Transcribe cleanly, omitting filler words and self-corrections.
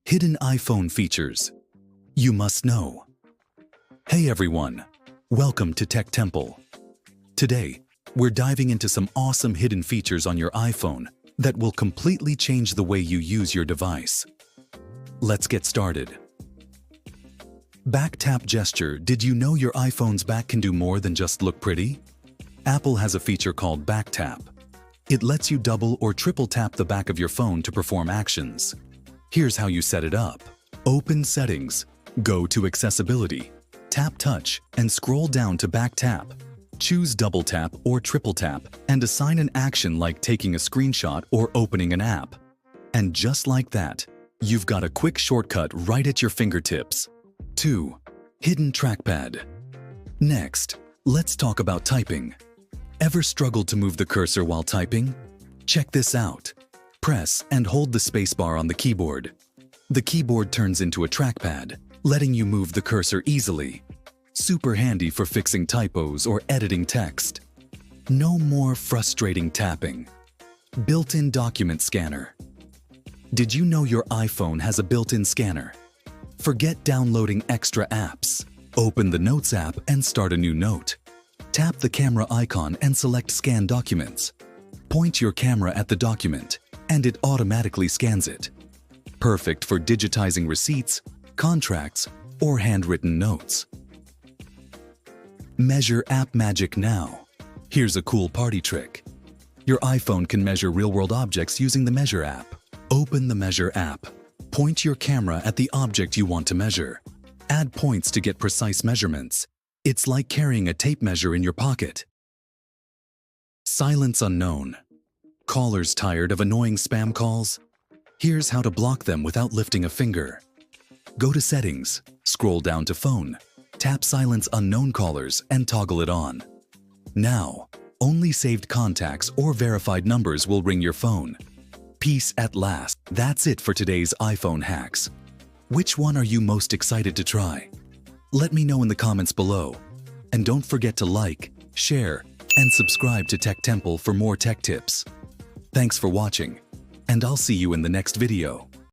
Hidden iPhone features you must know. Hey everyone, welcome to Tech Temple. Today, we're diving into some awesome hidden features on your iPhone that will completely change the way you use your device. Let's get started. Back tap gesture. Did you know your iPhone's back can do more than just look pretty? Apple has a feature called back tap. It lets you double or triple tap the back of your phone to perform actions. Here's how you set it up. Open Settings, go to Accessibility, tap Touch, and scroll down to Back Tap. Choose Double Tap or Triple Tap and assign an action like taking a screenshot or opening an app. And just like that, you've got a quick shortcut right at your fingertips. 2. Hidden Trackpad. Next, let's talk about typing. Ever struggled to move the cursor while typing? Check this out. Press and hold the spacebar on the keyboard. The keyboard turns into a trackpad, letting you move the cursor easily. Super handy for fixing typos or editing text. No more frustrating tapping. Built-in document scanner. Did you know your iPhone has a built-in scanner? Forget downloading extra apps. Open the Notes app and start a new note. Tap the camera icon and select Scan Documents. Point your camera at the document, and it automatically scans it. Perfect for digitizing receipts, contracts, or handwritten notes. Measure App Magic now. Here's a cool party trick. Your iPhone can measure real-world objects using the Measure app. Open the Measure app. Point your camera at the object you want to measure. Add points to get precise measurements. It's like carrying a tape measure in your pocket. Silence Unknown. Callers tired of annoying spam calls? Here's how to block them without lifting a finger. Go to Settings, scroll down to Phone, tap Silence Unknown Callers and toggle it on. Now, only saved contacts or verified numbers will ring your phone. Peace at last. That's it for today's iPhone hacks. Which one are you most excited to try? Let me know in the comments below. And don't forget to like, share, and subscribe to Tech Temple for more tech tips. Thanks for watching, and I'll see you in the next video.